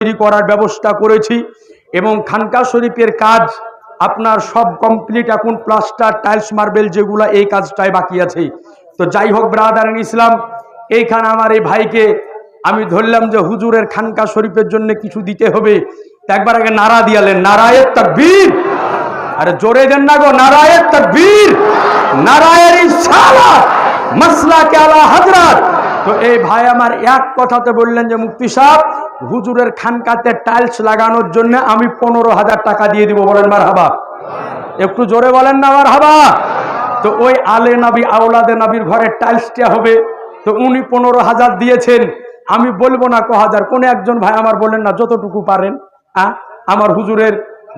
তৈরি করার ব্যবস্থা করেছি এবং খানকা শরীফের কাজ আপনার সব কমপ্লিট, এখন প্লাস্টার টাইলস মার্বেল যেগুলো এই কাজটাই বাকি আছে। তো যাই হোক ব্রাদার ইন ইসলাম, এইখানে আমার এই ভাইকে আমি ধরলাম যে হুজুরের খানকা শরীফের জন্য কিছু দিতে হবে। একবার আগে নারা দিয়ালেন, নারায়ে তাকবীর। আরে জোরে দেন না গো, নারায়ে তাকবীর, নারায়ে রিসালাত, মাসলাকে আলা হযরত। তো এই ভাই আমার এক কথাতে বললেন যে মুফতি সাহেব, হুজুরের খানকাতে টাইলস লাগানোর জন্য আমি 15,000 টাকা দিয়ে দিব। বলেন মারহাবা, একটু জোরে বলেন না মারহাবা। তো ওই আলে নবী আওলাদে নবীর ঘরে টাইলসটা হবে, তো উনি 15,000 দিয়েছেন। আমি বলবো না ক হাজার, কোন একজন ভাই আমার বলেন না যতটুকু পারেন আমার হুজুরের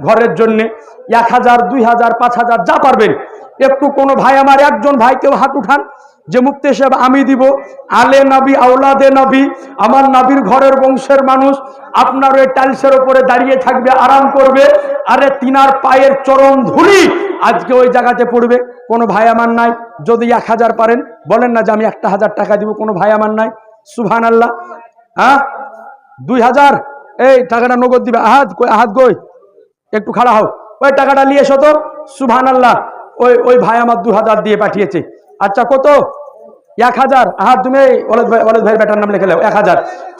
ঘরের জন্য 1,000, 2,000, 5,000 যা পারবেন। একটু কোনো ভাই আমার, একজন ভাই কেউ হাত উঠান যে মুফতি সাহেব আমি দিব, আলে নবী আওলাদে নবী, আমার নবীর ঘরের বংশের মানুষ আপনার ওই টাইলসের উপরে দাঁড়িয়ে থাকবে, আরাম করবে, আরে তিনার পায়ের চরণ ধুলি আজকে ওই জায়গাতে পড়বে। কোনো ভাই আমার নাই? যদি 1,000 পারেন বলেন না যে আমি 1,000 টাকা দিব। কোনো ভাই আমার নাই? সুবহানাল্লাহ। 2,000 এই টাকাটা নগদ দিবে। আহাত গই একটু খাড়া হও, ওই টাকাটা নিয়ে এসো তো। সুবহানাল্লাহ, ওই ভাই আমার 2,000 দিয়ে পাঠিয়েছে। আচ্ছা কত? 1,000। তুমি ওলেদ ভাইয়ের বেটার নাম লিখে নাও, 1,000।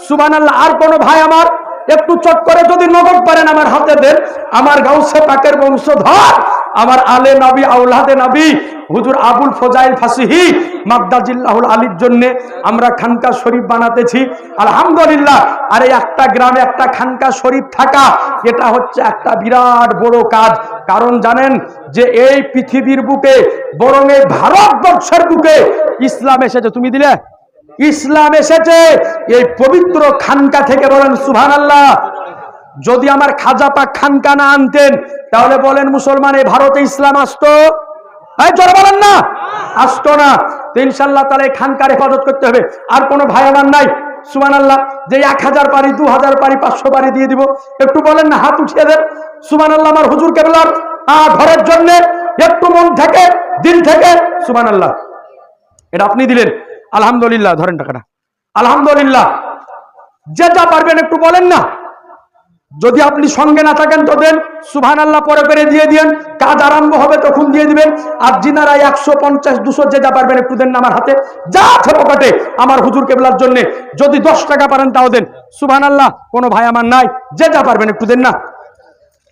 সুবহানাল্লাহ। আর কোন ভাই আমার একটু চট করে যদি নগদ পারেন আমার হাতে দেন। আমার গাউসে পাকের বংশধর, আমার আলে নবী আওলাদে নবী হুজুর আবুল ফজাইল ফাসিহি মাকদাজিল্লাহুল আলীর জন্য আমরা খানকা শরীফ বানাতেছি আলহামদুলিল্লাহ। আর এই একটা গ্রামে একটা খানকা শরীফ থাকা, এটা হচ্ছে একটা বিরাট বড় কাজ। কারণ জানেন যে এই পৃথিবীর বুকে, বরং এই ভারতবর্ষের বুকে ইসলাম এসেছে। তুমি দিলে ইসলাম এসেছে এই পবিত্র খানকা থেকে। বলেন সুবহানাল্লাহ। যদি আমার খাজা পাক খানকা না আনতেন তাহলে বলেন মুসলমান এই ভারতে ইসলাম আসতো? জোরে বলেন না, আসতো না। তো ইনশাআল্লাহ তাআলা এই খানকার হেফাজত করতে হবে। আর কোনো ভাই আমার নাই সুবহানাল্লাহ যে 1,000 পারি, 2,000 পারি, 500 পারি দিয়ে দিব? একটু বলেন না, হাত উঠিয়ে দেন। সুবহানাল্লাহ। আমার হুজুর কেবলার ঘরের জন্য একটু মন থেকে, দিল থেকে সুবহানাল্লাহ। এটা আপনি দিলেন আলহামদুলিল্লাহ। ধরেন টাকাটা আলহামদুলিল্লাহ। যে যা পারবেন একটু বলেন না। যদি আপনি সঙ্গে না থাকেন তো দেন, সুবহানাল্লাহ পরে করে দিয়ে দিন, কাজ আরম্ভ হবে তখন দিয়ে দিবেন। আর যিনারা 150, 200 যে যা পারবেন একটু দেন না আমার হাতে, যা আছে পকেটে আমার হুজুর কেবলার জন্য। যদি 10 টাকা পারেন তাও দেন। সুবহানাল্লাহ। কোনো ভাই আমার নাই? যে যা পারবেন একটু দেন না।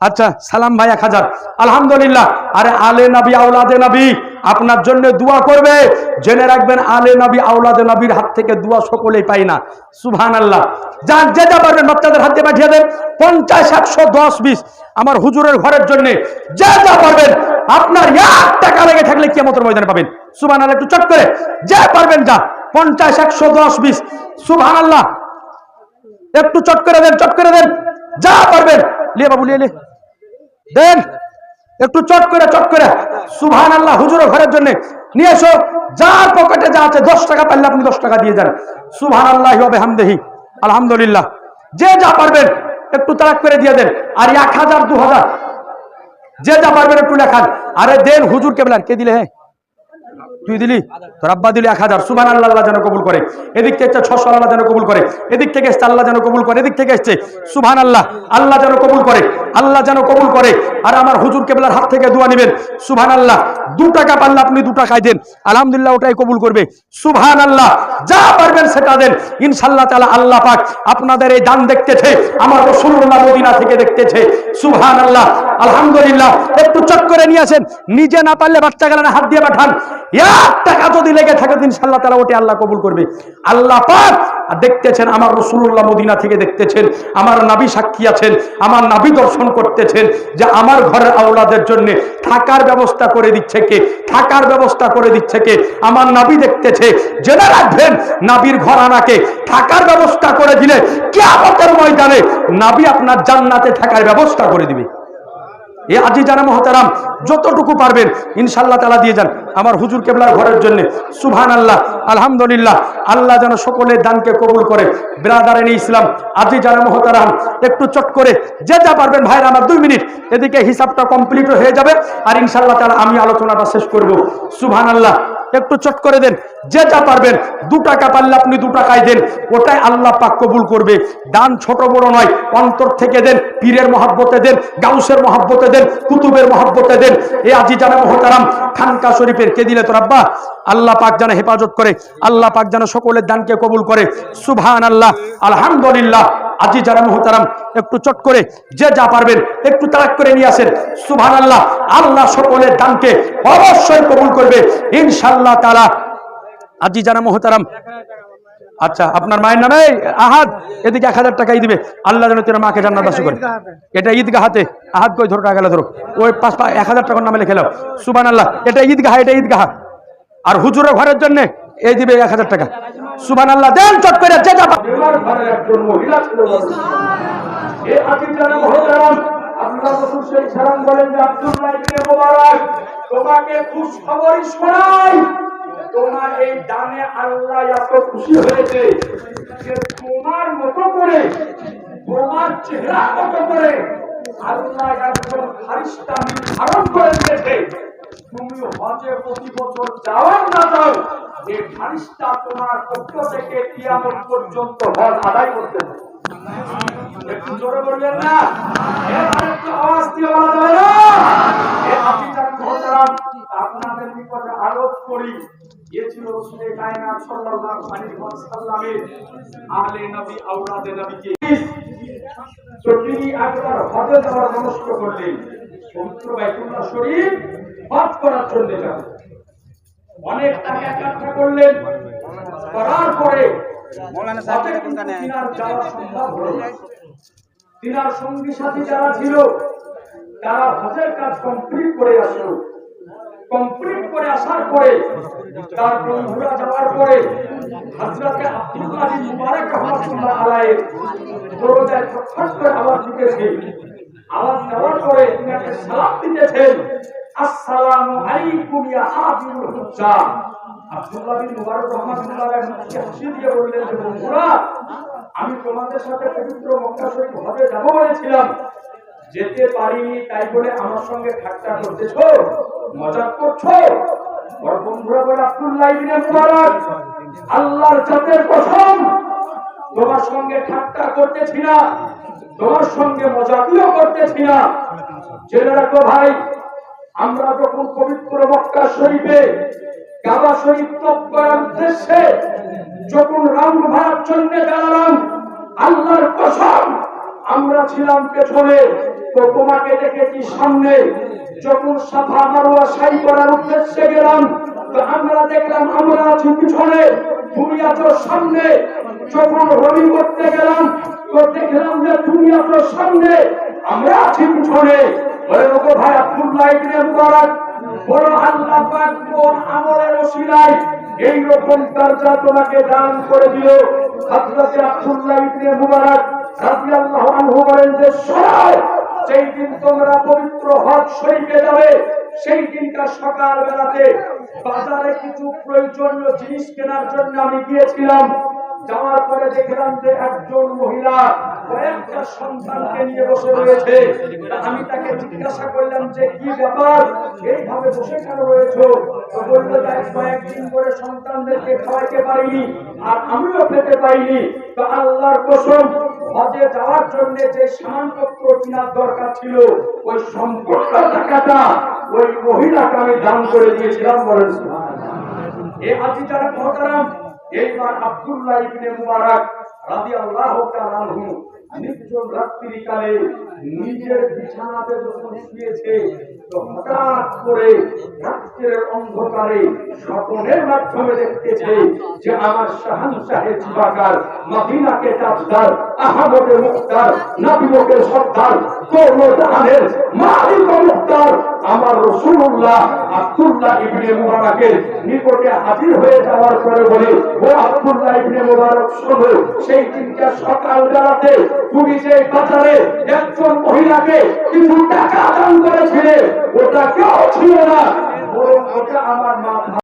আচ্ছা সালাম ভাই 1,000 আলহামদুলিল্লাহ। আরে আলে নবী আওলাদে নবী আপনার জন্য দোয়া করবে। জেনে রাখবেন আলে নবী আওলাদে নবীর হাত থেকে দোয়া সকলেই পাই না। সুবহানাল্লাহ। যান যে যা পারবেন বাচ্চাদের হাতে পাঠিয়ে দেন। 50, 100, 10, 20 আমার হুজুরের ঘরের জন্য যে যা পারবেন। আপনার 1 টাকা লেগে থাকলে কিয়ামতের ময়দানে পাবেন। সুবহানাল্লাহ। একটু চট করে যে পারবেন যা, 50, 100, 10, 20 সুবহানাল্লাহ। একটু চট করে দেন, চট করে দেন, যা পারবেন। লিয়ে বাবু লিয়ে দেন, একটু চট করে সুবহানাল্লাহ। হুজুরের ঘরের জন্য নিয়ে এসো। যার পকেটে যা আছে 10 টাকা পারলে আপনি 10 টাকা দিয়ে যান। সুবহানাল্লাহি ওয়া বিহামদিহি আলহামদুলিল্লাহ। যে যা পারবেন একটু তাড়াক করে দিয়ে দেন। আর 1,000, 2,000 যে যা পারবেন একটু লেখান। আরে দেন হুজুর কেবলার। কে দিলে? তুই দিলি, তোর আব্বা দিলি 1,000। সুবহানাল্লাহ, আল্লাহ যেন কবুল করে। এদিক থেকে 600 আল্লাহ যেন কবুল করে। এদিক থেকে এসছে আল্লাহ যেন কবুল করে। এদিক থেকে এসছে সুবহানাল্লাহ, আল্লাহ যেন কবুল করে, আল্লাহ যেন কবুল করে। আর আমার হুজুর কেবলার হাত থেকে দোয়া নেবেন। সুবহানাল্লাহ। 2 টাকা পারলে আপনি 2 টাকায় দেন, আলহামদুলিল্লাহ ওটাই কবুল করবে। সুবহানাল্লাহ। যা পারবেন সেটা দেন। ইনশাআল্লাহ তাআলা আল্লাহ পাক আপনাদের এই দান দেখতেছে, আমার রাসূলুল্লাহ মদিনা থেকে দেখতেছে। সুবহানাল্লাহ আলহামদুলিল্লাহ। একটু চট করে নিয়ে আসেন। নিজে না পারলে বাচ্চা গেলেন হাত দিয়ে পাঠান। 1 টাকা যদি লেগে থাকে ইনশাআল্লাহ তাআলা ওটা আল্লাহ কবুল করবে। আল্লাহ পাক দেখতেছেন, আমার রাসূলুল্লাহ মদিনা থেকে দেখতেছেন, আমার নবী সাক্ষী আছেন, আমার নবী দর্শন করতেছেন যে আমার ঘরের আওলাদের জন্য থাকার ব্যবস্থা করে দিচ্ছে কে, থাকার ব্যবস্থা করে দিচ্ছে কে, আমার নবী দেখতেছে। জেনে রাখবেন নবীর ঘরানাকে থাকার ব্যবস্থা করে দিলে কিয়ামতের ময়দানে নবী আপনার জান্নাতে থাকার ব্যবস্থা করে দিবে। এ আজি জানা মুহতারাম, যতটুকু পারবেন ইনশাআল্লাহ তাআলা দিয়ে যান আমার হুজুর কেবলার ঘরের জন্য। সুবহানাল্লাহ আলহামদুলিল্লাহ। আল্লাহ যেন সকলের দানকে কবুল করে। ব্রাদারান ইসলাম, আজি জানা মুহতারাম, একটু চট করে যে যা পারবেন ভাইরা আমার 2 মিনিট, এদিকে হিসাবটা কমপ্লিট হয়ে যাবে আর ইনশাআল্লাহ তাআলা আমি আলোচনাটা শেষ করব। সুবহানাল্লাহ একটু চট করে দেন। যে যা পারবেন, 2 টাকা পারলে আপনি 2 টাকায় দেন, ওটাই আল্লাহ পাক কবুল করবে। দান ছোট বড় নয়, অন্তর থেকে দেন, পীরের মহব্বতে দেন, গাউসের মহব্বতে দেন, কুতুবের মহব্বতে দেন। এই আজিজানে মোহতারাম খানকা শরীফের কে দিলে তোর আব্বা? আল্লাহ পাক যেন হেফাজত করে, আল্লাহ পাক যেন সকলের দানকে কবুল করে। সুবহানাল্লাহ, আলহামদুলিল্লাহ। আজিজানে মোহতারাম একটু চট করে যে যা পারবেন একটু তাড়াক করে নিয়ে আসেন। সুবহানাল্লাহ, আল্লাহ সকলের দানকে অবশ্যই কবুল করবে ইনশাআল্লাহ তাআলা। আজিজানে মোহতারাম, আচ্ছা আপনার মায়ের নামে আহাদ এদিকে 1000 টাকাই দিবে। আল্লাহ যেন তোর মাকে জান্নাত দান করে। এটা ঈদগাহাতে আহাদ কই ধরো টাকা ধরো, ওই 1000 টাকার নামে লিখে নাও। সুবহানাল্লাহ, এটা ঈদগাহ, এটা ঈদগাহ। আর হুজুরের ঘরের জন্য এই দিবে 1000 টাকা। সুবহানাল্লাহ, দেন চট করে যে যা ঘরের একজন মহিলা ছিল। এই আজিজানে মোহতারাম আল্লাহ রাসূল সেই সালাম বলেন যে আব্দুল্লাহ ইবনে মুবারক, তোমাকে খুশখবরি শোনাই, তোমার এই দানে আল্লাহ এত খুশি হয়েছে যে তোমার মতো করে, তোমার চেহারা মতো করে আল্লাহ একজন ফেরেশতা নির্ধারণ করে দিয়েছে। তুমি হজে প্রতি বছর যাও না যাও, এই ফেরেশতা তোমার পক্ষ থেকে কিয়ামত পর্যন্ত হজ আদায় করতে হবে। একটু জোরে বলবেন না? এবার একটু আওয়াজ দিয়ে বলা যাবে না? এই আজিজানে মোহতারাম আপনাদের নিকটে আরোপ করি, ये ছিল রাসূল কায়নাত সাল্লাল্লাহু আলাইহি ওয়াসাল্লামের আহলে নবী আওলাদে নবীকে তো তিনি একবার হজে যাওয়ার মনস্থ করলেন। পবিত্র বাইতুল্লাহ শরীফ হজ করার জন্য যাবেন। অনেক টাকা একত্র করলেন, করার পরে হজে তিনার যাওয়া সম্ভব হলো না। তিনার সঙ্গী সাথী যারা ছিল তারা হজের কাজ কমপ্লিট করে আসলো। কমপ্লিট করে আসার পরে তার বন্ধুরা যাওয়ার পরে হযরতে আব্দুল্লাহ বিন মুবারক রাহমাতুল্লাহ আলাইহি দরজায় ঠক করে আওয়াজ দিতেছে। আওয়াজ দেওয়ার পরে তিনি সালাম দিতেছেন, আসসালামু আলাইকুম ইয়া হাবিবুল হুজ্জা। আব্দুল্লাহ বিন মুবারক রাহমাতুল্লাহ আলাইহি হাসি দিয়ে বললেন যে বন্ধুরা, আমি তোমাদের সাথে পবিত্র মক্কা শরীফ হজে যাব বলেছিলাম, যেতে পারিনি, তাই বলে আমার সঙ্গে ঠাট্টা করতেছো, মজাক করছো? ওর বন্ধুরা বলে, আব্দুল্লাহ ইবনে মুবারক, আল্লাহর জাতের কসম, তোমার সঙ্গে ঠাট্টা করতেছি না, তোমার সঙ্গে মজাকিও করতেছি না। জেনে রাখো ভাই, আমরা যখন পবিত্র মক্কা শরীফে কাবা শরীফ তওয়াফ করার উদ্দেশ্যে যখন রাউন্ড মারার জন্য দাঁড়ালাম, আল্লাহর কসম আমরা ছিলাম পেছনে, তো তোমাকে দেখেছি সামনে। যখন সাফা মারওয়া সাই করার উদ্দেশ্যে গেলাম, তো আমরা দেখলাম আমরা আছি পিছনে, তুমি আছো সামনে। যখন রবি করতে গেলাম, তো দেখলাম যে তুমি আছো সামনে, আমরা আছি পিছনে। বলে ওগো ভাই আব্দুল্লাহ ইবনে মুবারক, বড় আল্লাহ পাক কোন আমলের ওসিলায় এই রকম দরজা তোমাকে দান করে দিল? হযরত আব্দুল্লাহ ইবনে মুবারক রাদিয়াল্লাহু আনহু বলেন যে সবাই যেই দিন তোমরা পবিত্র হজ শরীফে যাবে, সেই দিনটা সকাল বেলাতে বাজারে কিছু প্রয়োজনীয় জিনিস কেনার জন্য আমি গিয়েছিলাম। যাওয়ার পরে দেখলাম যে একজন মহিলা কয়েকটা সন্তানকে নিয়ে বসে রয়েছে। আমি তাকে জিজ্ঞাসা করলাম যে কি ব্যাপার, এইভাবে বসে কেন রয়েছো? তো বললো যে কয়েকদিন ধরে সন্তানদেরকে খাওয়াইতে পারিনি, আর আমিও খেতে পাইনি। তো আল্লাহর কসম, হজে যাওয়ার জন্য যে সামানপত্র কেনার দরকার ছিল, ওই সম্পূর্ণ টাকাটা ওই মহিলাকে আমি দান করে দিয়েছিলাম। বলেন সুবহানাল্লাহ। এই আজিজানে মোহতারাম, এইবার আব্দুল্লাহ ইবনে মুবারক রাদিয়াল্লাহু তাআলা আনহু নির্জন রাত্রিকালে নিজের বিছানাতে যখন শুয়েছে, তো হঠাৎ করে রাত্রের অন্ধকারে স্বপ্নের মাধ্যমে দেখতেছে যে আমার শাহানশাহে জিবাকার, মদিনাকে তাজদার, আহমদে মুখতার, নবীকে সর্দার, কৌলদানের মালিক মুখতার আমার রাসূলুল্লাহ আব্দুল্লাহ ইবনে মুবারকের নিকটে হাজির হয়ে যাওয়ার পরে বলে, ও আব্দুল্লাহ ইবনে মুবারক শোনো, সেই দিনটা সকাল বেলাতে তুমি যে বাজারে একজন মহিলাকে কিছু টাকা দান করেছিলে, ওটা কেউ ছিল না, বরং ওটা আমার মা।